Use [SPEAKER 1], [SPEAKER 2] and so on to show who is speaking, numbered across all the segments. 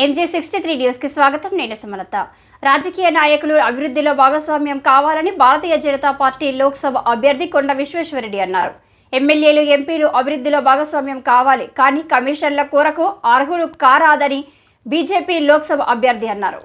[SPEAKER 1] MJ63 న్యూస్కి స్వాగతం. నేను సుమలత. రాజకీయ నాయకులు అభివృద్ధిలో భాగస్వామ్యం కావాలని భారతీయ జనతా పార్టీ లోక్సభ అభ్యర్థి కొండ విశ్వేశ్వరరెడ్డి అన్నారు. ఎమ్మెల్యేలు ఎంపీలు అభివృద్ధిలో భాగస్వామ్యం కావాలి, కానీ కమిషన్ల కొరకు అర్హులు కారాదని బీజేపీ లోక్సభ అభ్యర్థి అన్నారు.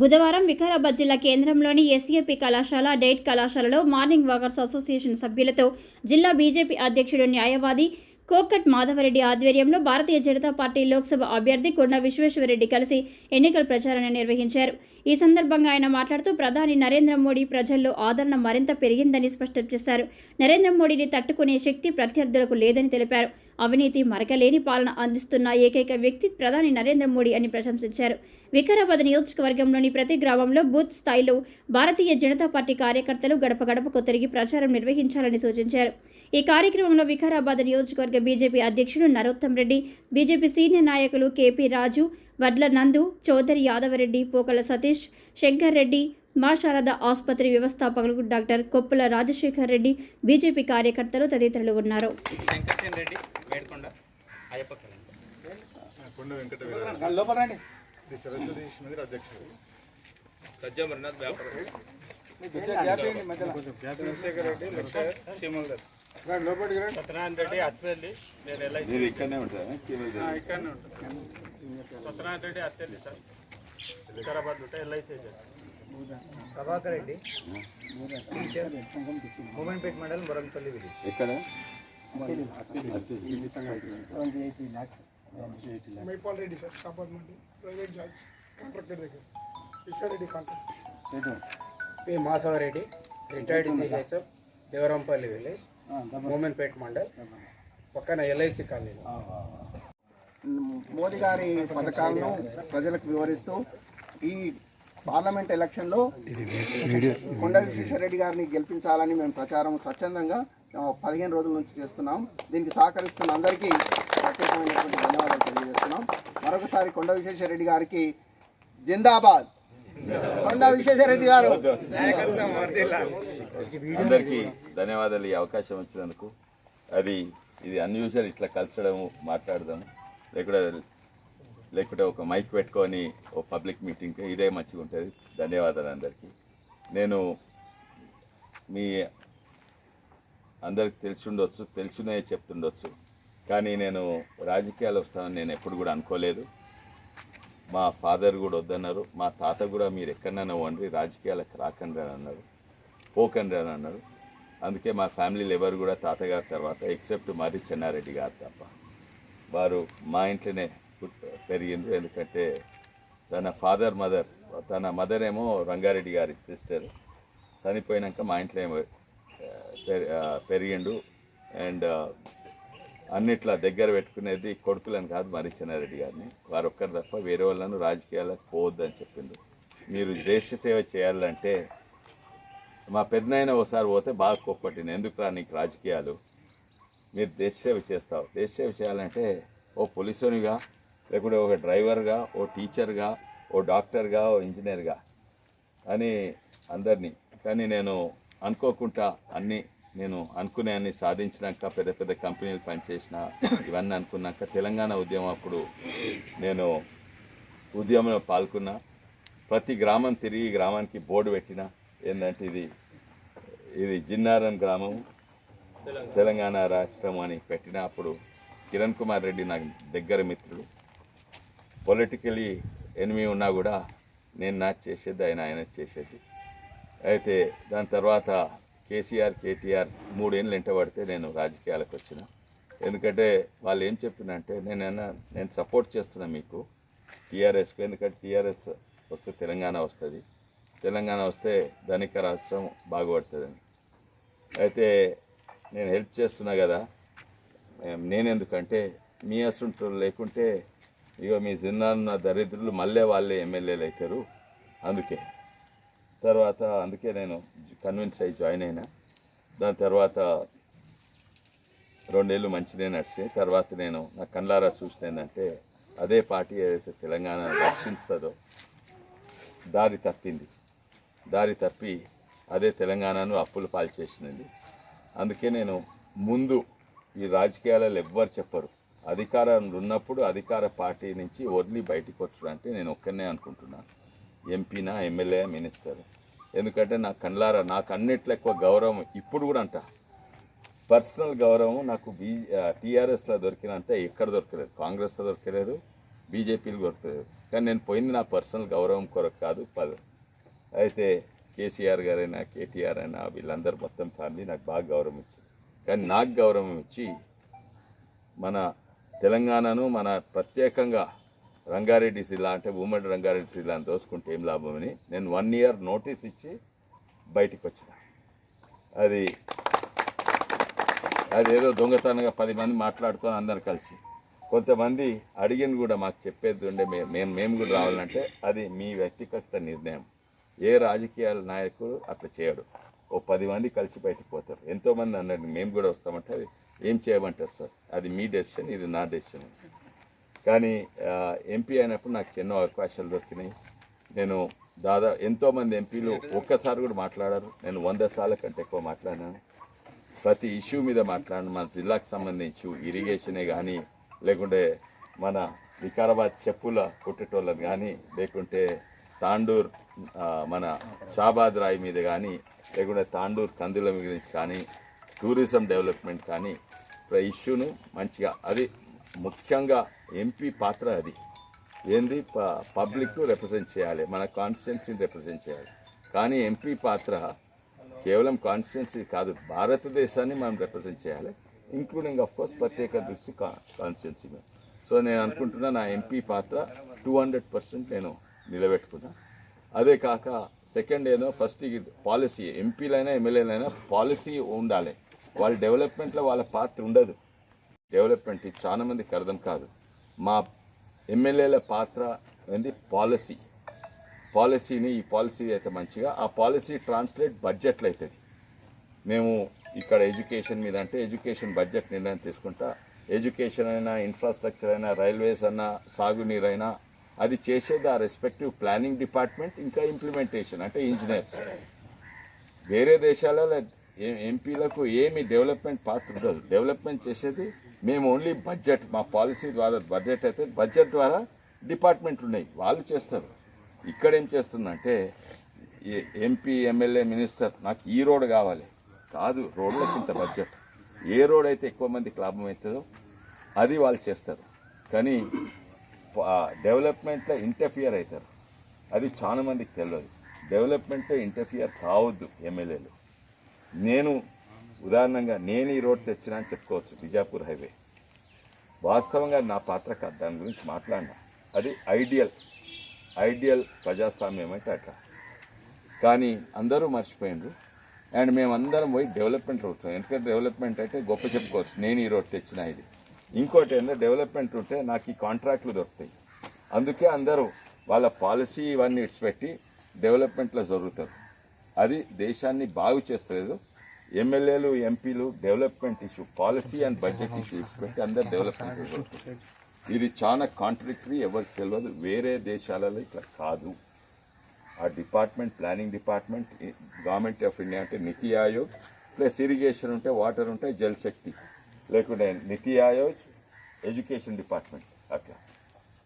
[SPEAKER 1] బుధవారం వికారాబాద్ జిల్లా కేంద్రంలోని ఎస్ఏపీ కళాశాల, డైట్ కళాశాలలో మార్నింగ్ వాకర్స్ అసోసియేషన్ సభ్యులతో జిల్లా బీజేపీ అధ్యక్షుడు న్యాయవాది కోకట్ మాధవరెడ్డి ఆధ్వర్యంలో భారతీయ జనతా పార్టీ లోక్సభ అభ్యర్థి కొండ విశ్వేశ్వరరెడ్డి కలిసి ఎన్నికల ప్రచారాన్ని నిర్వహించారు. ఈ సందర్భంగా ఆయన మాట్లాడుతూ ప్రధాని నరేంద్ర మోడీ ప్రజల్లో ఆదరణ మరింత పెరిగిందని స్పష్టం చేశారు. నరేంద్ర మోడీని తట్టుకునే శక్తి ప్రత్యర్థులకు లేదని తెలిపారు. అవినీతి మరకలేని పాలన అందిస్తున్న ఏకైక వ్యక్తి ప్రధాని నరేంద్ర మోడీ అని ప్రశంసించారు. వికారాబాద్ నియోజకవర్గంలోని ప్రతి గ్రామంలో బూత్ స్థాయిలో భారతీయ జనతా పార్టీ కార్యకర్తలు గడప గడపకు తిరిగి ప్రచారం నిర్వహించాలని సూచించారు. ఈ కార్యక్రమంలో వికారాబాద్ నియోజకవర్గ బీజేపీ అధ్యక్షుడు నరోత్తం రెడ్డి, బీజేపీ సీనియర్ నాయకులు కేపీ రాజు, వడ్ల నందు, చౌదరి యాదవరెడ్డి, పోకల సతీష్, శంకర్ రెడ్డి, మా శారద ఆసుపత్రి వ్యవస్థాపకులు డాక్టర్ కొప్పుల రాజశేఖర్ రెడ్డి, బీజేపీ కార్యకర్తలు తదితరులు ఉన్నారు.
[SPEAKER 2] సత్యనారాయణ రెడ్డి అత్పెల్లి, నేను ఎల్ఐసి సత్యనారాయణ రెడ్డి అత్పెల్లి సార్, వికారాబాద్ ఉంటా ఎల్ఐసి
[SPEAKER 3] ప్రభాకర్ రెడ్డి మూమెంట్పేట మండలం బొరంపల్లి విలేజ్.
[SPEAKER 4] ఎక్కడ
[SPEAKER 5] మైపాల్ రెడ్డి సార్, కాపాడు మండి ప్రైవేట్ జాబ్ కాంట్రాక్టర్ దగ్గర Vishwareddy contract.
[SPEAKER 3] P Madhavareddy retired CHF Devarampalli village, Mominpet mandal పక్కన ఎల్ఐసి కాలనీ.
[SPEAKER 6] మోదీ గారి పథకాలను ప్రజలకు వివరిస్తూ ఈ పార్లమెంట్ ఎలక్షన్లో కొండ విశ్వేశ్వరరెడ్డి గారిని గెలిపించాలని మేము ప్రచారం స్వచ్ఛందంగా 15 రోజుల నుంచి చేస్తున్నాం. దీనికి సహకరిస్తున్న అందరికీ ప్రత్యేకమైనటువంటి ధన్యవాదాలు తెలియజేస్తున్నాం. మరొకసారి కొండ విశ్వేశ్వరరెడ్డి గారికి జిందాబాద్. కొండ విశ్వేశ్వరరెడ్డి గారు.
[SPEAKER 4] అందరికీ ధన్యవాదాలు ఈ అవకాశం వచ్చినందుకు. ఇది అన్యూజువల్, ఇట్లా కలిసడము, మాట్లాడదాము, లేకుంటే ఒక మైక్ పెట్టుకొని ఓ పబ్లిక్ మీటింగ్కి ఇదే మంచిగా ఉంటుంది. ధన్యవాదాలు అందరికీ. నేను మీ అందరికి తెలిసినే చెప్తుండొచ్చు, కానీ నేను రాజకీయాలు వస్తానని నేను ఎప్పుడు కూడా అనుకోలేదు. మా ఫాదర్ కూడా వద్దన్నారు, మా తాత కూడా మీరు ఎక్కడైనా వండి రాజకీయాలకు రాకండి అని అన్నారు, పోకండి అని అన్నారు. అందుకే మా ఫ్యామిలీలో ఎవరు కూడా తాతగారి తర్వాత ఎక్సెప్ట్ మరి చెన్నారెడ్డి గారు తప్ప వారు మా ఇంట్లోనే పెరిగిండ్రు. ఎందుకంటే తన మదర్ ఏమో రంగారెడ్డి గారి సిస్టర్, చనిపోయినాక మా ఇంట్లో ఏమో పెరిగిండు. అండ్ అన్నిట్లా దగ్గర పెట్టుకునేది కొడుకులని కాదు, మరి చెన్నారెడ్డి గారిని. వారు ఒక్కరు తప్ప వేరే వాళ్ళను రాజకీయాలకు పోవద్దని చెప్పిండు. మీరు దేశ సేవ చేయాలంటే మా పెద్దనాయన ఒకసారి పోతే బాగా కోప్పట్టిన, ఎందుకురా నీకు రాజకీయాలు, మీరు దేశ సేవ చేస్తావు. దేశ సేవ చేయాలంటే ఓ పోలీసునిగా, లేకుంటే ఒక డ్రైవర్గా, ఓ టీచర్గా, ఓ డాక్టర్గా, ఓ ఇంజనీర్గా అని అందరినీ. కానీ నేను అనుకోకుండా నేను అనుకునే అన్ని సాధించినాక, పెద్ద పెద్ద కంపెనీలు పనిచేసిన, ఇవన్నీ అనుకున్నాక తెలంగాణ ఉద్యమం అప్పుడు నేను ఉద్యమంలో పాల్గొన్నా. ప్రతి గ్రామం తిరిగి గ్రామానికి బోర్డు పెట్టిన, ఏంటంటే ఇది జిన్నారం గ్రామం, తెలంగాణ రాష్ట్రం అని పెట్టిన. అప్పుడు కిరణ్ కుమార్ రెడ్డి నాకు దగ్గర మిత్రుడు. పొలిటికలీ ఎనిమి ఉన్నా కూడా నేను నాకు చేసేది, ఆయన చేసేది. అయితే దాని తర్వాత కేసీఆర్, కేటీఆర్ 3 ఏళ్ళు వెంట పడితే నేను రాజకీయాలకు వచ్చిన. ఎందుకంటే వాళ్ళు ఏం చెప్పినంటే, నేను సపోర్ట్ చేస్తున్నా మీకు టీఆర్ఎస్కు, ఎందుకంటే టీఆర్ఎస్ వస్తే తెలంగాణ వస్తుంది, తెలంగాణ వస్తే ధనిక రాష్ట్రం బాగుపడుతుందని. అయితే నేను హెల్ప్ చేస్తున్నా కదా, నేనెందుకంటే మీ అసంటోళ్ళు లేకుంటే ఇక మీ జిన్నాన్న దరిద్రులు మళ్ళీ వాళ్ళే ఎమ్మెల్యేలు అవుతారు. అందుకే నేను కన్విన్స్ అయ్యి జాయిన్ అయినా. దాని తర్వాత 2 ఏళ్ళు మంచిగా నడిచాయి. తర్వాత నేను నా కళ్ళారా చూసిన ఏంటంటే, అదే పార్టీ ఏదైతే తెలంగాణ రక్షిస్తుందో దారి తప్పి అదే తెలంగాణను అప్పుల పాలు చేసినది. అందుకే నేను ముందు ఈ రాజకీయాలలో ఎవ్వరు చెప్పరు, అధికారంలో ఉన్నప్పుడు అధికార పార్టీ నుంచి వదిలి బయటికి వచ్చాడంటే నేను ఒక్కనే అనుకుంటున్నాను, ఎంపీనా ఎమ్మెల్యే మినిస్టర్. ఎందుకంటే నా కళ్ళారా నాకు అన్నిట్లో ఎక్కువ గౌరవం ఇప్పుడు కూడా అంట, పర్సనల్ గౌరవం నాకు టీఆర్ఎస్లో దొరికినంత ఎక్కడ దొరకలేదు, కాంగ్రెస్లో దొరకలేదు, బీజేపీలో దొరకలేదు. కానీ నేను పోయింది నా పర్సనల్ గౌరవం కొరకు కాదు. అయితే కేసీఆర్ గారైనా కేటీఆర్ అయినా వీళ్ళందరూ మొత్తం ఫ్యామిలీ నాకు బాగా గౌరవం ఇచ్చారు. కానీ నాకు గౌరవం ఇచ్చి మన తెలంగాణను మన ప్రత్యేకంగా రంగారెడ్డి జిల్లా అంటే ఉమ్మడి రంగారెడ్డి జిల్లాను దోసుకుంటే ఏం లాభమని నేను 1 year నోటీస్ ఇచ్చి బయటికి వచ్చిన. అదేదో దొంగతనంగా 10 మంది మాట్లాడుకొని అందరు కలిసి, కొంతమంది అడిగిన కూడా మాకు చెప్పేది ఉండే మేము కూడా రావాలంటే అది మీ వ్యక్తిగత నిర్ణయం. ఏ రాజకీయ నాయకుడు అట్లా చేయడు. ఓ 10 మంది కలిసి బయటకు పోతారు. ఎంతోమంది అన్నారు మేము కూడా వస్తామంటే అది ఏం చేయమంటారు సార్, అది మీ డెసిషన్, ఇది నా డెసిషన్. కానీ ఎంపీ అయినప్పుడు నాకు ఎన్నో అవకాశాలు దొరికినాయి. నేను ఎంతోమంది ఎంపీలు ఒక్కసారి కూడా మాట్లాడారు, నేను 100 సార్ల కంటే ఎక్కువ మాట్లాడినాను. ప్రతి ఇష్యూ మీద మాట్లాడిన మన జిల్లాకు సంబంధించి ఇరిగేషనే కానీ, లేకుంటే మన వికారాబాద్ చెప్పుల కుట్టేటోళ్ళని కానీ, లేకుంటే తాండూర్ మన షాబాద్ రాయి మీద కానీ, లేకుంటే తాండూర్ కందుల గురించి కానీ, టూరిజం డెవలప్మెంట్ కానీ ఇష్యూను మంచిగా, అది ముఖ్యంగా ఎంపీ పాత్ర అది ఏంది, పబ్లిక్ రిప్రజెంట్ చేయాలి, మన కాన్స్టిట్యున్సీని రిప్రజెంట్ చేయాలి. కానీ ఎంపీ పాత్ర కేవలం కాన్స్టిట్యున్సీ కాదు, భారతదేశాన్ని మనం రిప్రజెంట్ చేయాలి, ఇంక్లూడింగ్ ఆఫ్ కోర్స్ ప్రత్యేక దృష్టి కాన్స్టిట్యున్సీ మీద. సో నేను అనుకుంటున్నా నా ఎంపీ పాత్ర 200% నేను నిలబెట్టుకున్నా. అదే కాక సెకండ్ ఏదో ఫస్ట్ పాలసీ, ఎంపీలైనా ఎమ్మెల్యేలైనా పాలసీ ఉండాలి. వాళ్ళ డెవలప్మెంట్లో వాళ్ళ పాత్ర ఉండదు. డెవలప్మెంట్ ఇది చాలా మందికి అర్థం కాదు. మా ఎమ్మెల్యేల పాత్ర ఏంది, పాలసీని ఈ పాలసీ అయితే మంచిగా ఆ పాలసీ ట్రాన్స్లేట్ బడ్జెట్లో అవుతుంది. మేము ఇక్కడ ఎడ్యుకేషన్ మీద అంటే ఎడ్యుకేషన్ బడ్జెట్ నిర్ణయం తీసుకుంటా, ఎడ్యుకేషన్ అయినా ఇన్ఫ్రాస్ట్రక్చర్ అయినా రైల్వేస్ అయినా సాగునీరు అయినా అది చేసేది ఆ రెస్పెక్టివ్ ప్లానింగ్ డిపార్ట్మెంట్, ఇంకా ఇంప్లిమెంటేషన్ అంటే ఇంజనీర్స్. వేరే దేశాలలో ఎంపీలకు ఏమి డెవలప్మెంట్ పాత్ర ఉండదు. డెవలప్మెంట్ చేసేది మేము ఓన్లీ బడ్జెట్, మా పాలసీ ద్వారా బడ్జెట్ అయితే బడ్జెట్ ద్వారా డిపార్ట్మెంట్ ఉన్నాయి, వాళ్ళు చేస్తారు. ఇక్కడ ఏం చేస్తుందంటే ఎంపీ ఎమ్మెల్యే మినిస్టర్ నాకు ఈ రోడ్ కావాలి కాదు, రోడ్లకి ఇంత బడ్జెట్, ఏ రోడ్ అయితే ఎక్కువ మందికి లాభం అవుతుందో అది వాళ్ళు చేస్తారు. కానీ డెవలప్మెంట్లో ఇంటర్ఫియర్ అవుతారు, అది చాలా మందికి తెలియదు. డెవలప్మెంట్లో ఇంటర్ఫియర్ కావద్దు ఎమ్మెల్యేలు. నేను ఉదాహరణంగా నేను ఈ రోడ్ తెచ్చినా అని చెప్పుకోవచ్చు, బిజాపూర్ హైవే. వాస్తవంగా నా పాత్ర కాదు, దాని గురించి మాట్లాడినా. అది ఐడియల్ ప్రజాస్వామ్యం అంటే అట్లా. కానీ అందరూ మర్చిపోయిండ్రు. అండ్ మేమందరం పోయి డెవలప్మెంట్ అవుతాం. ఎందుకంటే డెవలప్మెంట్ అయితే గొప్ప చెప్పుకోవచ్చు, నేను ఈ రోడ్ తెచ్చినా ఇది. ఇంకోటి ఏంటంటే డెవలప్మెంట్ ఉంటే నాకు ఈ కాంట్రాక్ట్లు దొరుకుతాయి. అందుకే అందరూ వాళ్ళ పాలసీ ఇవన్నీ ఇడిచిపెట్టి డెవలప్మెంట్లో జరుగుతారు. అది దేశాన్ని బాగు చేస్తలేదు. ఎమ్మెల్యేలు ఎంపీలు development issue, policy and budget issue ఇచ్చిపెట్టి అందరు డెవలప్మెంట్ జరుగుతుంది. ఇది చాలా కాంట్రడిక్టరీ, ఎవరికి తెలియదు. వేరే దేశాలలో ఇట్లా కాదు. ఆ department, planning department, government of India అంటే నీతి ఆయోగ్, ప్లస్ ఇరిగేషన్ ఉంటే వాటర్ ఉంటే జల్ శక్తి, లేకుంటే నీతి ఆయోగ్, ఎడ్యుకేషన్ డిపార్ట్మెంట్ అట్లా.